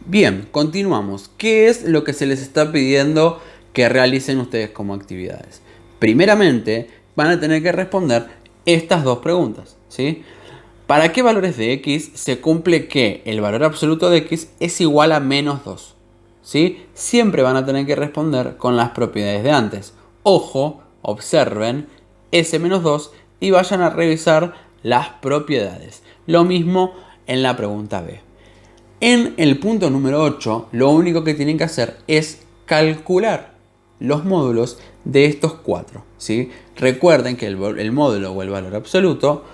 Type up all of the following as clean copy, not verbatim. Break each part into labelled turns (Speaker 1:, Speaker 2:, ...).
Speaker 1: Bien, continuamos. ¿Qué es lo que se les está pidiendo que realicen ustedes como actividades? Primeramente, van a tener que responder estas dos preguntas, ¿sí? ¿Para qué valores de x se cumple que el valor absoluto de x es igual a -2? ¿Sí? Siempre van a tener que responder con las propiedades de antes. Ojo, observen s-2 y vayan a revisar las propiedades. Lo mismo en la pregunta B. En el punto número 8, lo único que tienen que hacer es calcular los módulos de estos cuatro, ¿sí? Recuerden que el módulo o el valor absoluto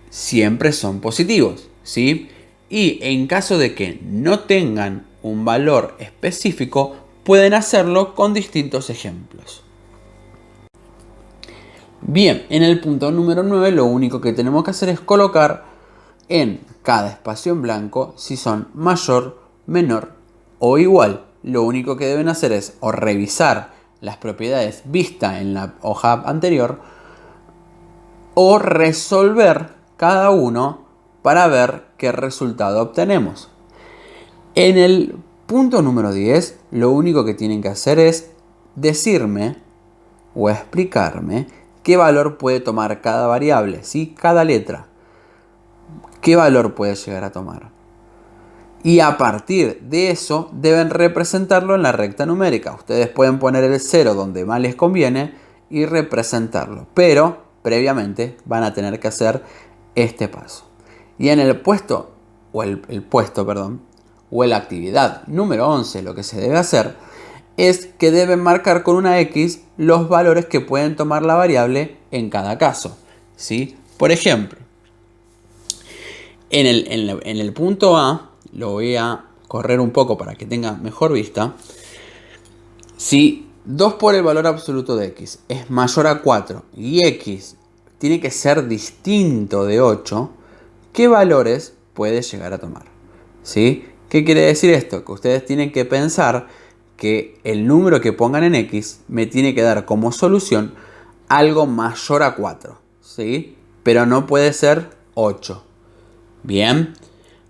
Speaker 1: siempre son positivos, ¿sí? Y en caso de que no tengan un valor específico, pueden hacerlo con distintos ejemplos. Bien, en el punto número 9 lo único que tenemos que hacer es colocar en cada espacio en blanco si son mayor, menor o igual. Lo único que deben hacer es o revisar las propiedades vistas en la hoja anterior o resolver cada uno para ver qué resultado obtenemos. En el punto número 10, lo único que tienen que hacer es decirme o explicarme qué valor puede tomar cada variable, ¿sí? Cada letra. ¿Qué valor puede llegar a tomar? Y a partir de eso deben representarlo en la recta numérica. Ustedes pueden poner el 0 donde más les conviene y representarlo. Pero previamente van a tener que hacer este paso. Y en el puesto, o en la actividad número 11, lo que se debe hacer es que deben marcar con una X los valores que pueden tomar la variable en cada caso, ¿sí? Por ejemplo, en el punto A, lo voy a correr un poco para que tenga mejor vista. Si 2 por el valor absoluto de X es mayor a 4 y X tiene que ser distinto de 8, ¿qué valores puede llegar a tomar? ¿Sí? ¿Qué quiere decir esto? Que ustedes tienen que pensar que el número que pongan en X me tiene que dar como solución algo mayor a 4, ¿sí? Pero no puede ser 8. Bien,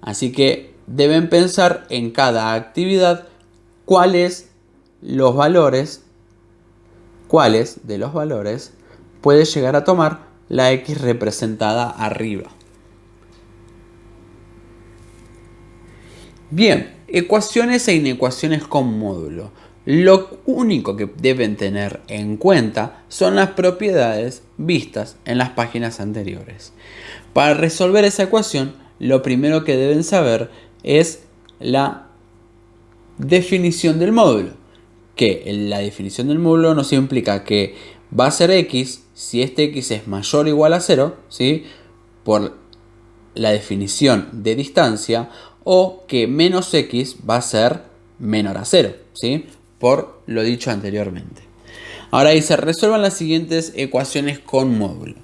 Speaker 1: así que deben pensar en cada actividad cuáles de los valores puede llegar a tomar la X representada arriba. Bien, ecuaciones e inecuaciones con módulo. Lo único que deben tener en cuenta son las propiedades vistas en las páginas anteriores. Para resolver esa ecuación, lo primero que deben saber es la definición del módulo. Que la definición del módulo nos implica que va a ser x si este x es mayor o igual a 0, ¿sí? Por la definición de distancia, o que menos x va a ser menor a 0, ¿sí? Por lo dicho anteriormente. Ahora dice, resuelvan las siguientes ecuaciones con módulo.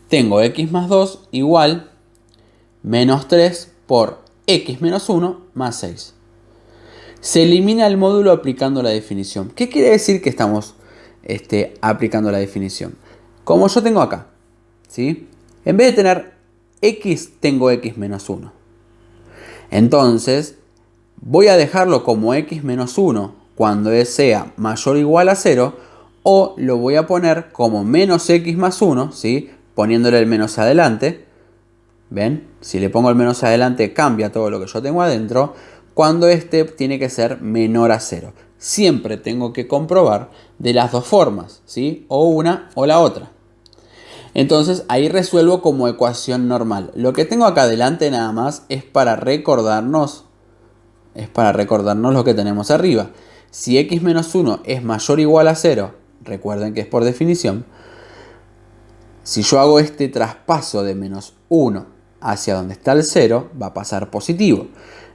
Speaker 1: Tengo x más 2 igual menos 3 por x menos 1 más 6. Se elimina el módulo aplicando la definición. ¿Qué quiere decir que estamos aplicando la definición? Como yo tengo acá, ¿sí? En vez de tener x, tengo x menos 1. Entonces, voy a dejarlo como x menos 1 cuando sea mayor o igual a 0, o lo voy a poner como menos x más 1, ¿sí? Poniéndole el menos adelante. ¿Ven? Si le pongo el menos adelante cambia todo lo que yo tengo adentro. Cuando este tiene que ser menor a 0. Siempre tengo que comprobar de las dos formas, ¿sí? O una o la otra. Entonces ahí resuelvo como ecuación normal. Lo que tengo acá adelante nada más es para recordarnos lo que tenemos arriba. Si x menos 1 es mayor o igual a 0, recuerden que es por definición. Si yo hago este traspaso de menos 1 hacia donde está el 0, va a pasar positivo.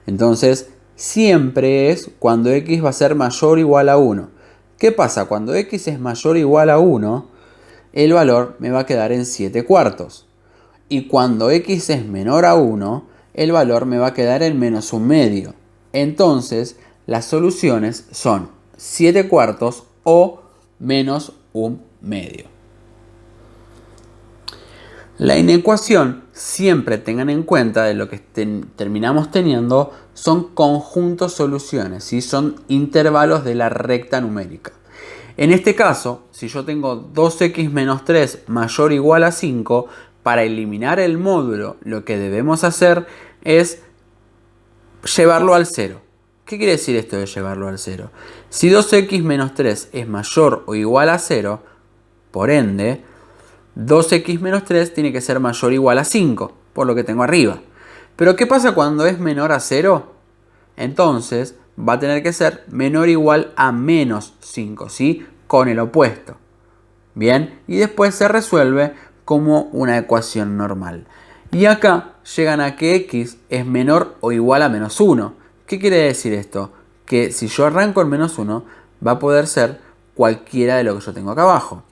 Speaker 1: Entonces, siempre es cuando x va a ser mayor o igual a 1. ¿Qué pasa? Cuando x es mayor o igual a 1, el valor me va a quedar en 7 cuartos. Y cuando x es menor a 1, el valor me va a quedar en menos un medio. Entonces, las soluciones son 7 cuartos o menos un medio. La inecuación, siempre tengan en cuenta de lo que terminamos teniendo, son conjuntos soluciones, ¿sí? Son intervalos de la recta numérica. En este caso, si yo tengo 2x menos 3 mayor o igual a 5, para eliminar el módulo, lo que debemos hacer es llevarlo al 0. ¿Qué quiere decir esto de llevarlo al 0? Si 2x menos 3 es mayor o igual a 0, por ende, 2x menos 3 tiene que ser mayor o igual a 5, por lo que tengo arriba. Pero ¿qué pasa cuando es menor a 0? Entonces va a tener que ser menor o igual a menos 5, ¿sí? Con el opuesto. Bien, y después se resuelve como una ecuación normal. Y acá llegan a que x es menor o igual a menos 1. ¿Qué quiere decir esto? Que si yo arranco en menos 1, va a poder ser cualquiera de lo que yo tengo acá abajo.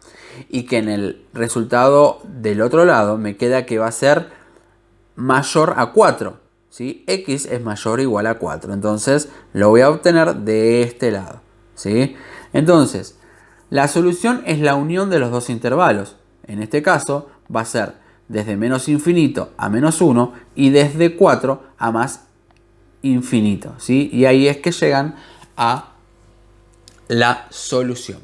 Speaker 1: Y que en el resultado del otro lado me queda que va a ser mayor a 4. ¿Sí? X es mayor o igual a 4. Entonces lo voy a obtener de este lado. ¿Sí? Entonces, la solución es la unión de los dos intervalos. En este caso va a ser desde menos infinito a menos 1 y desde 4 a más infinito. ¿Sí? Y ahí es que llegan a la solución.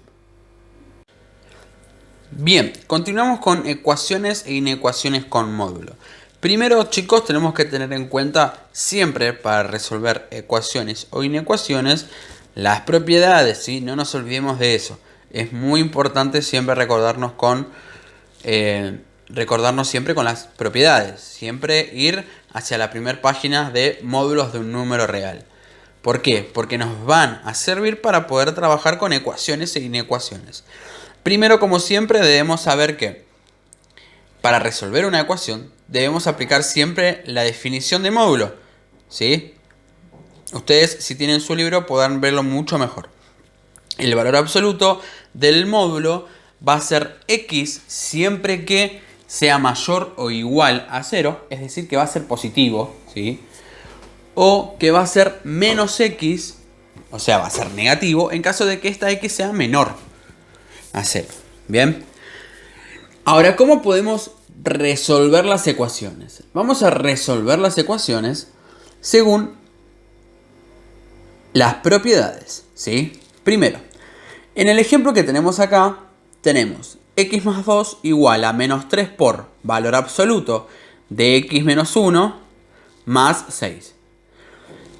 Speaker 1: Bien, continuamos con ecuaciones e inecuaciones con módulo. Primero, chicos, tenemos que tener en cuenta siempre para resolver ecuaciones o inecuaciones las propiedades, ¿sí? No nos olvidemos de eso. Es muy importante siempre recordarnos siempre con las propiedades. Siempre ir hacia la primera página de módulos de un número real. ¿Por qué? Porque nos van a servir para poder trabajar con ecuaciones e inecuaciones. Primero, como siempre, debemos saber que para resolver una ecuación debemos aplicar siempre la definición de módulo. ¿Sí? Ustedes, si tienen su libro, podrán verlo mucho mejor. El valor absoluto del módulo va a ser x siempre que sea mayor o igual a 0, es decir, que va a ser positivo, ¿sí? O que va a ser menos x, o sea, va a ser negativo, en caso de que esta x sea menor a 0. Bien. Ahora, ¿cómo podemos resolver las ecuaciones? Vamos a resolver las ecuaciones según las propiedades, ¿sí? Primero, en el ejemplo que tenemos acá, tenemos x más 2 igual a menos 3 por valor absoluto de x menos 1 más 6.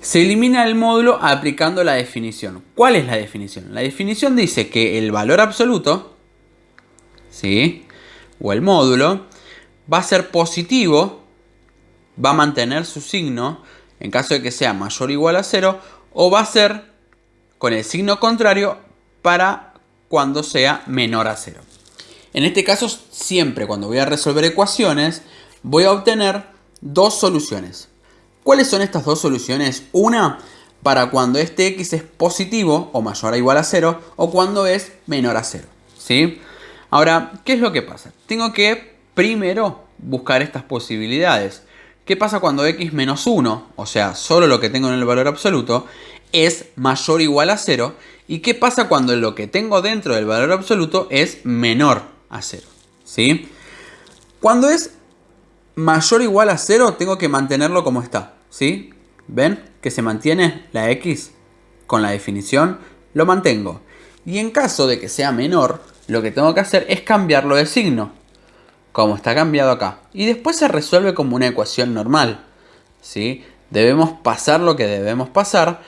Speaker 1: Se elimina el módulo aplicando la definición. ¿Cuál es la definición? La definición dice que el valor absoluto, ¿sí? O el módulo, va a ser positivo, va a mantener su signo en caso de que sea mayor o igual a 0, o va a ser con el signo contrario para cuando sea menor a 0. En este caso, siempre cuando voy a resolver ecuaciones, voy a obtener dos soluciones. ¿Cuáles son estas dos soluciones? Una para cuando este x es positivo o mayor o igual a 0, o cuando es menor a 0. ¿Sí? Ahora, ¿qué es lo que pasa? Tengo que primero buscar estas posibilidades. ¿Qué pasa cuando x menos 1, o sea, solo lo que tengo en el valor absoluto, es mayor o igual a 0? ¿Y qué pasa cuando lo que tengo dentro del valor absoluto es menor a 0? ¿Sí? Cuando es mayor o igual a 0, tengo que mantenerlo como está. ¿Sí? ¿Ven? Que se mantiene la x con la definición, lo mantengo. Y en caso de que sea menor, lo que tengo que hacer es cambiarlo de signo, como está cambiado acá. Y después se resuelve como una ecuación normal. ¿Sí? Debemos pasar lo que debemos pasar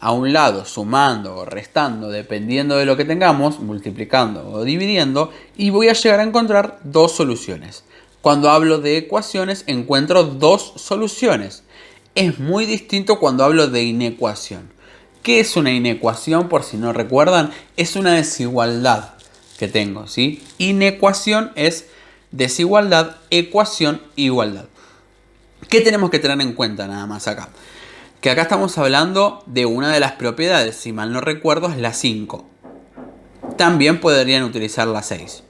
Speaker 1: a un lado, sumando o restando, dependiendo de lo que tengamos, multiplicando o dividiendo, y voy a llegar a encontrar dos soluciones. Cuando hablo de ecuaciones, encuentro dos soluciones. Es muy distinto cuando hablo de inecuación. ¿Qué es una inecuación? Por si no recuerdan, es una desigualdad que tengo, ¿sí? Inecuación es desigualdad, ecuación, igualdad. ¿Qué tenemos que tener en cuenta nada más acá? Que acá estamos hablando de una de las propiedades, si mal no recuerdo, es la 5. También podrían utilizar la 6.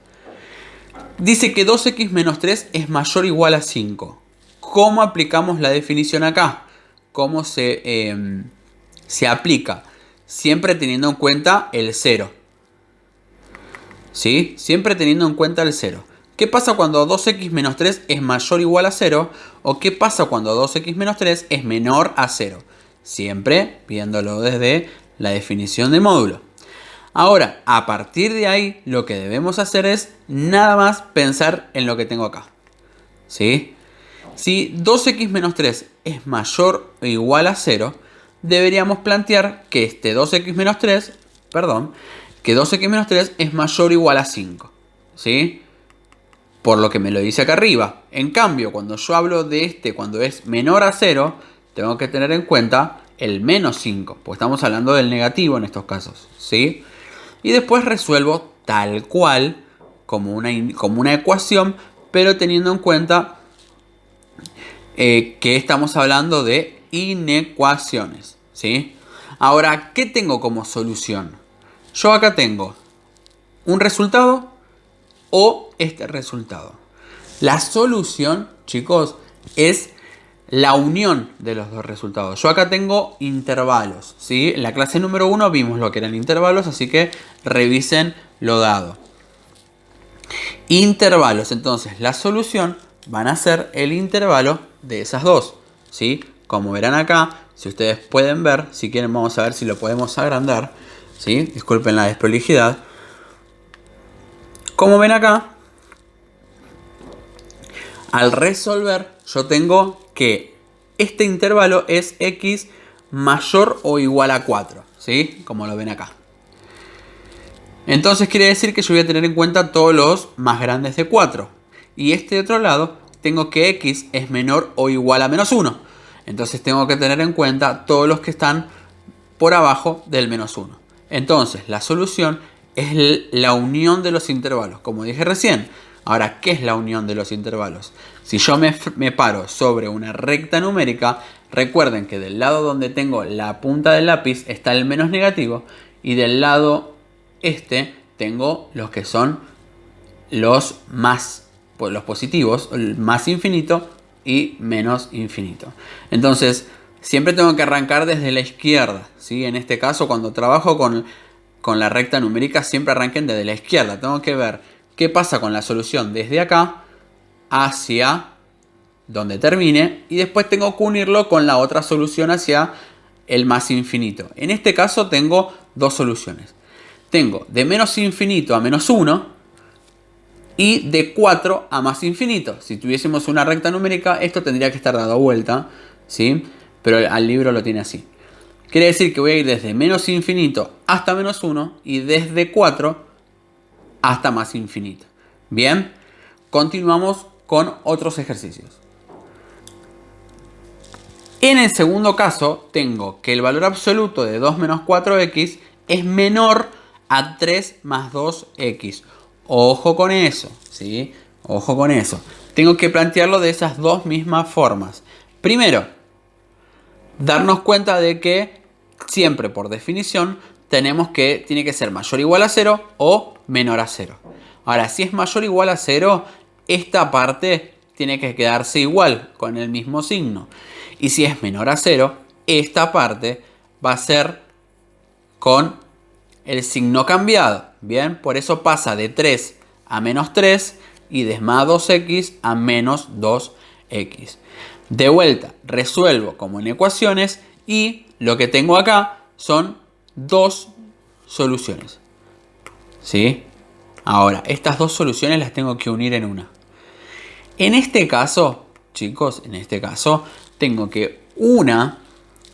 Speaker 1: Dice que 2x menos 3 es mayor o igual a 5. ¿Cómo aplicamos la definición acá? ¿Cómo se aplica? Siempre teniendo en cuenta el 0. ¿Sí? Siempre teniendo en cuenta el 0. ¿Qué pasa cuando 2x menos 3 es mayor o igual a 0? ¿O qué pasa cuando 2x menos 3 es menor a 0? Siempre viéndolo desde la definición de módulo. Ahora, a partir de ahí, lo que debemos hacer es nada más pensar en lo que tengo acá. ¿Sí? Si 2x menos 3 es mayor o igual a 0, deberíamos plantear que este 2x menos 3, que 2x menos 3 es mayor o igual a 5. ¿Sí? Por lo que me lo dice acá arriba. En cambio, cuando yo hablo de cuando es menor a 0, tengo que tener en cuenta el menos 5, porque estamos hablando del negativo en estos casos. ¿Sí? Y después resuelvo tal cual, como una ecuación, pero teniendo en cuenta que estamos hablando de inecuaciones. ¿Sí? Ahora, ¿qué tengo como solución? Yo acá tengo un resultado o este resultado. La solución, chicos, es la unión de los dos resultados. Yo acá tengo intervalos, ¿sí? En la clase número 1 vimos lo que eran intervalos, así que revisen lo dado. Intervalos, entonces la solución van a ser el intervalo de esas dos, ¿sí? Como verán acá, si ustedes pueden ver, si quieren vamos a ver si lo podemos agrandar, ¿sí? Disculpen la desprolijidad. Como ven acá, al resolver yo tengo que este intervalo es x mayor o igual a 4, ¿sí? Como lo ven acá. Entonces quiere decir que yo voy a tener en cuenta todos los más grandes de 4. Y este otro lado tengo que x es menor o igual a menos 1. Entonces tengo que tener en cuenta todos los que están por abajo del menos 1. Entonces la solución es la unión de los intervalos, como dije recién. Ahora, ¿qué es la unión de los intervalos? Si yo me paro sobre una recta numérica, recuerden que del lado donde tengo la punta del lápiz está el menos negativo y del lado tengo los que son los positivos, el más infinito y menos infinito. Entonces, siempre tengo que arrancar desde la izquierda, ¿sí? En este caso, cuando trabajo con la recta numérica, siempre arranquen desde la izquierda. Tengo que ver qué pasa con la solución desde acá hacia donde termine y después tengo que unirlo con la otra solución hacia el más infinito. En este caso tengo dos soluciones. Tengo de menos infinito a menos 1 y de 4 a más infinito. Si tuviésemos una recta numérica, esto tendría que estar dado vuelta, ¿sí? Pero al libro lo tiene así. Quiere decir que voy a ir desde menos infinito hasta menos 1 y desde 4 hasta más infinito. Bien, continuamos con otros ejercicios. En el segundo caso, tengo que el valor absoluto de 2 menos 4x es menor a 3 más 2x. Ojo con eso, ¿sí? Ojo con eso. Tengo que plantearlo de esas dos mismas formas. Primero, darnos cuenta de que siempre por definición tenemos que tiene que ser mayor o igual a 0 o menor a 0. Ahora, si es mayor o igual a 0, esta parte tiene que quedarse igual con el mismo signo. Y si es menor a 0, esta parte va a ser con el signo cambiado. Bien, por eso pasa de 3 a menos 3 y de más 2x a menos 2x. De vuelta, resuelvo como en ecuaciones y lo que tengo acá son dos soluciones. ¿Sí? Ahora, estas dos soluciones las tengo que unir en una. En este caso, chicos, tengo que una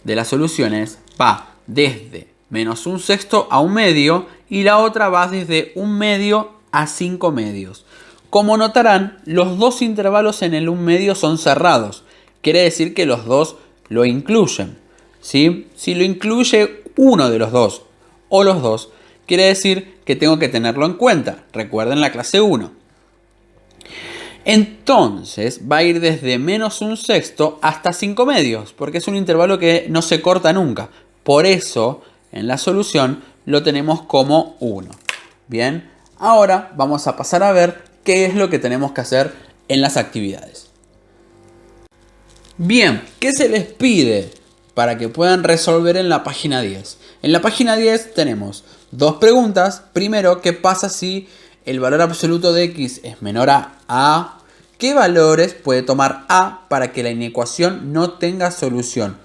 Speaker 1: de las soluciones va desde menos un sexto a un medio y la otra va desde un medio a 5 medios. Como notarán, los dos intervalos en el un medio son cerrados. Quiere decir que los dos lo incluyen, ¿sí? Si lo incluye uno de los dos o los dos, quiere decir que tengo que tenerlo en cuenta. Recuerden la clase 1. Entonces va a ir desde menos un sexto hasta 5 medios, porque es un intervalo que no se corta nunca. Por eso, en la solución lo tenemos como 1. Bien, ahora vamos a pasar a ver qué es lo que tenemos que hacer en las actividades. Bien, ¿qué se les pide para que puedan resolver en la página 10? En la página 10 tenemos dos preguntas. Primero, ¿qué pasa si el valor absoluto de x es menor a, ¿qué valores puede tomar a para que la inecuación no tenga solución?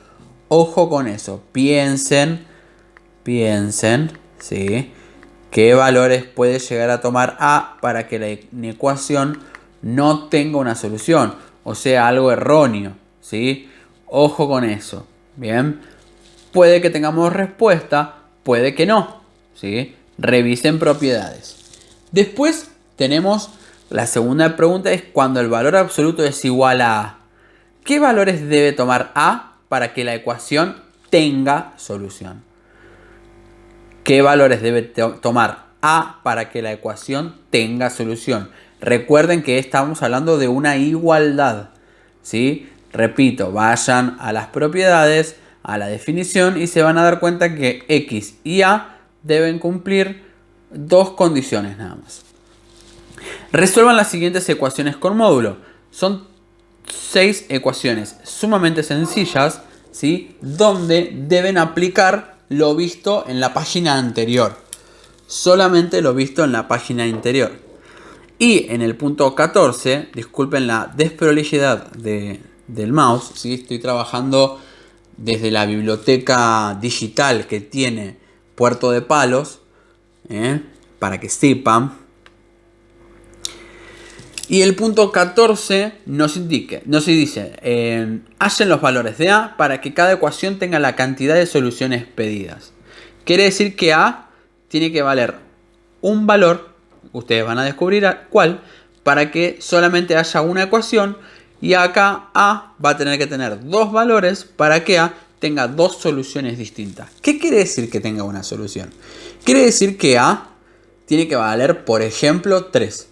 Speaker 1: Ojo con eso, piensen, ¿sí? ¿Qué valores puede llegar a tomar a para que la inecuación no tenga una solución? O sea, algo erróneo, ¿sí? Ojo con eso, ¿bien? Puede que tengamos respuesta, puede que no, ¿sí? Revisen propiedades. Después tenemos la segunda pregunta, es cuando el valor absoluto es igual a A. ¿Qué valores debe tomar A para que la ecuación tenga solución? ¿Qué valores debe tomar A para que la ecuación tenga solución? Recuerden que estamos hablando de una igualdad, ¿sí? Repito, vayan a las propiedades, a la definición y se van a dar cuenta que X y A deben cumplir dos condiciones nada más. Resuelvan las siguientes ecuaciones con módulo. Son 6 ecuaciones sumamente sencillas, ¿sí? Donde deben aplicar lo visto en la página anterior. Solamente lo visto en la página anterior. Y en el punto 14, disculpen la desprolijidad del mouse, ¿sí? Estoy trabajando desde la biblioteca digital que tiene Puerto de Palos, para que sepan. Y el punto 14 nos dice, hallen los valores de A para que cada ecuación tenga la cantidad de soluciones pedidas. Quiere decir que A tiene que valer un valor, ustedes van a descubrir cuál, para que solamente haya una ecuación. Y acá A va a tener que tener dos valores para que A tenga dos soluciones distintas. ¿Qué quiere decir que tenga una solución? Quiere decir que A tiene que valer, por ejemplo, 3.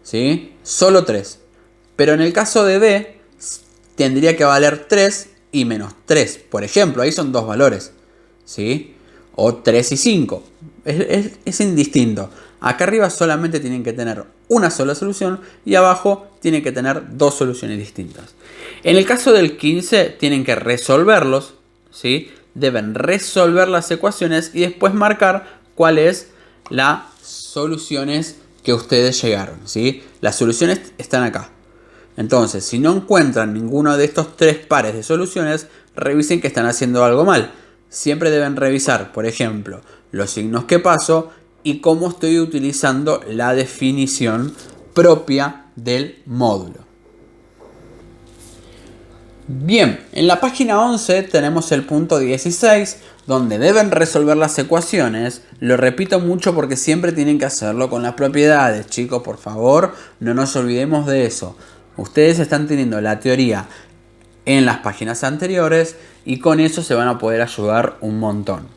Speaker 1: ¿Sí? Solo 3. Pero en el caso de B, tendría que valer 3 y menos 3. Por ejemplo, ahí son dos valores, ¿sí? O 3 y 5. Es indistinto. Acá arriba solamente tienen que tener una sola solución y abajo tienen que tener dos soluciones distintas. En el caso del 15 tienen que resolverlos, ¿sí? Deben resolver las ecuaciones y después marcar cuáles las soluciones que ustedes llegaron, ¿sí? Las soluciones están acá. Entonces, si no encuentran ninguno de estos tres pares de soluciones, revisen que están haciendo algo mal. Siempre deben revisar, por ejemplo, los signos que paso y cómo estoy utilizando la definición propia del módulo. Bien, en la página 11 tenemos el punto 16, donde deben resolver las ecuaciones. Lo repito mucho porque siempre tienen que hacerlo con las propiedades. Chicos, por favor, no nos olvidemos de eso. Ustedes están teniendo la teoría en las páginas anteriores y con eso se van a poder ayudar un montón.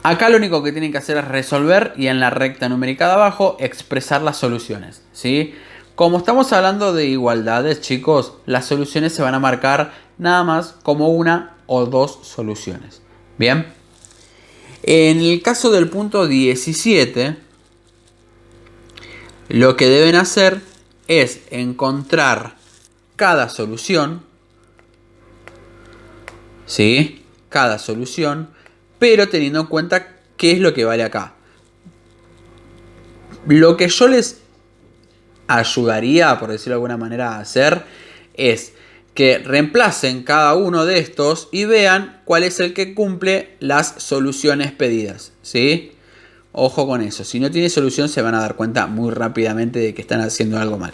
Speaker 1: Acá lo único que tienen que hacer es resolver y en la recta numérica de abajo expresar las soluciones, ¿sí? Como estamos hablando de igualdades, chicos, las soluciones se van a marcar nada más como una o dos soluciones. Bien. En el caso del punto 17, lo que deben hacer es encontrar cada solución, ¿sí? Cada solución, pero teniendo en cuenta qué es lo que vale acá. Lo que yo les ayudaría, por decirlo de alguna manera, a hacer es que reemplacen cada uno de estos y vean cuál es el que cumple las soluciones pedidas, ¿sí? Ojo con eso, si no tiene solución se van a dar cuenta muy rápidamente de que están haciendo algo mal.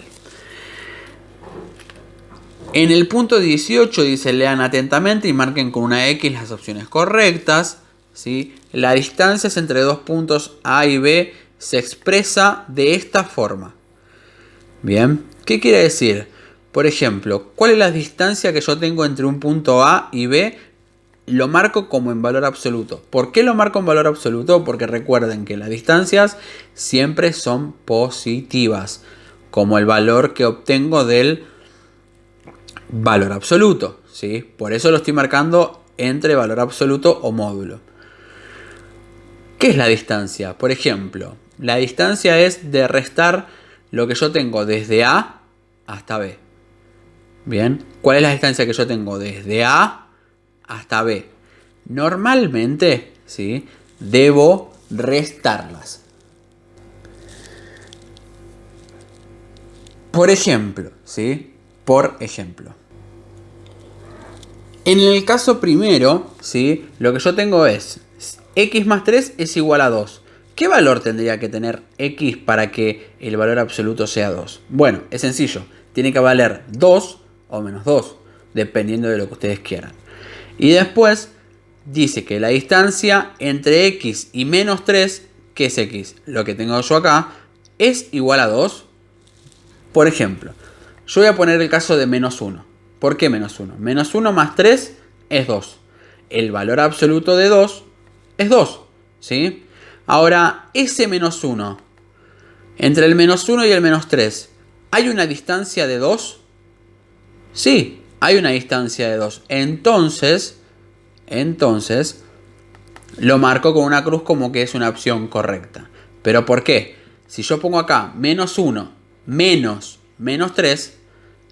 Speaker 1: En el punto 18 dice, lean atentamente y marquen con una X las opciones correctas, ¿sí? La distancia entre dos puntos A y B se expresa de esta forma. Bien, ¿qué quiere decir? Por ejemplo, ¿cuál es la distancia que yo tengo entre un punto A y B? Lo marco como en valor absoluto. ¿Por qué lo marco en valor absoluto? Porque recuerden que las distancias siempre son positivas, como el valor que obtengo del valor absoluto, ¿sí? Por eso lo estoy marcando entre valor absoluto o módulo. ¿Qué es la distancia? Por ejemplo, la distancia es de restar lo que yo tengo desde A hasta B. Bien, ¿cuál es la distancia que yo tengo desde A hasta B? Normalmente, ¿sí? Debo restarlas. Por ejemplo, ¿sí? Por ejemplo. En el caso primero, ¿sí? Lo que yo tengo es x más 3 es igual a 2. ¿Qué valor tendría que tener x para que el valor absoluto sea 2? Bueno, es sencillo. Tiene que valer 2 o menos 2, dependiendo de lo que ustedes quieran. Y después dice que la distancia entre x y menos 3, que es x, lo que tengo yo acá, es igual a 2. Por ejemplo, yo voy a poner el caso de menos 1. ¿Por qué menos 1? Menos 1 más 3 es 2. El valor absoluto de 2 es 2. ¿Sí? Ahora, ese menos 1, entre el menos 1 y el menos 3, ¿hay una distancia de 2? Sí, hay una distancia de 2. Entonces, lo marco con una cruz como que es una opción correcta. ¿Pero por qué? Si yo pongo acá menos 1 menos 3,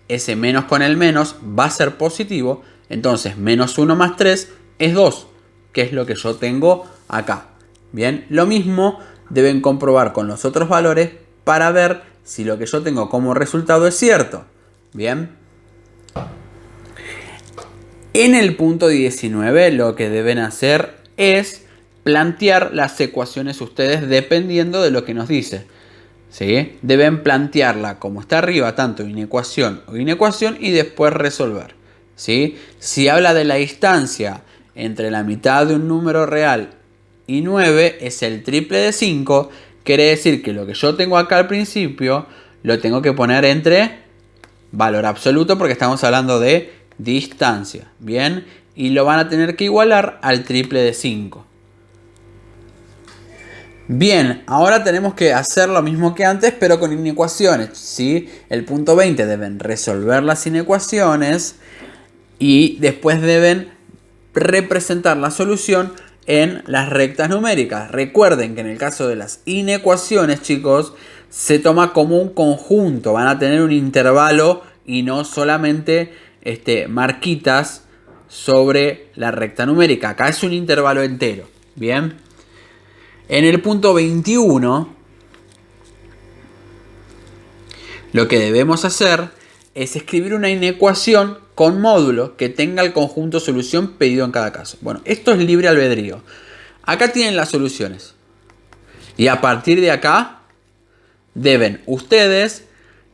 Speaker 1: ese menos con el menos va a ser positivo. Entonces, menos 1 más 3 es 2, que es lo que yo tengo acá. Bien, lo mismo deben comprobar con los otros valores para ver si lo que yo tengo como resultado es cierto. Bien. En el punto 19 lo que deben hacer es plantear las ecuaciones ustedes dependiendo de lo que nos dice. ¿Sí? Deben plantearla como está arriba, tanto inecuación o inecuación, y después resolver. ¿Sí? Si habla de la distancia entre la mitad de un número real y 9 es el triple de 5, quiere decir que lo que yo tengo acá al principio lo tengo que poner entre valor absoluto porque estamos hablando de distancia. Bien, y lo van a tener que igualar al triple de 5. Bien, ahora tenemos que hacer lo mismo que antes, pero con inecuaciones, ¿sí? El punto 20 deben resolver las inecuaciones y después deben representar la solución en las rectas numéricas. Recuerden que en el caso de las inecuaciones, chicos, se toma como un conjunto. Van a tener un intervalo y no solamente marquitas sobre la recta numérica. Acá es un intervalo entero. Bien. En el punto 21, lo que debemos hacer es escribir una inecuación con módulo que tenga el conjunto solución pedido en cada caso. Bueno, esto es libre albedrío. Acá tienen las soluciones. Y a partir de acá, deben ustedes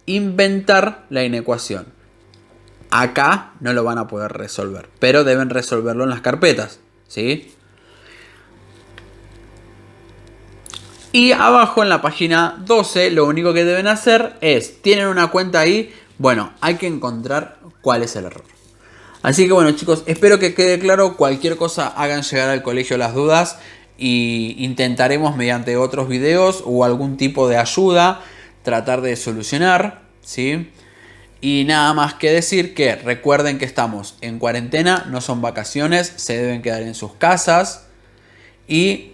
Speaker 1: inventar la inecuación. Acá no lo van a poder resolver, pero deben resolverlo en las carpetas, ¿sí? Y abajo en la página 12 lo único que deben hacer es, tienen una cuenta ahí, bueno, hay que encontrar cuál es el error. Así que bueno, chicos, espero que quede claro. Cualquier cosa hagan llegar al colegio las dudas y intentaremos mediante otros videos o algún tipo de ayuda tratar de solucionar, ¿sí? Y nada más que decir que recuerden que estamos en cuarentena, no son vacaciones, se deben quedar en sus casas y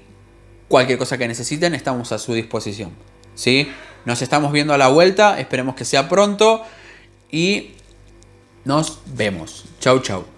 Speaker 1: cualquier cosa que necesiten estamos a su disposición, ¿sí? Nos estamos viendo a la vuelta, esperemos que sea pronto y nos vemos. Chau, chau.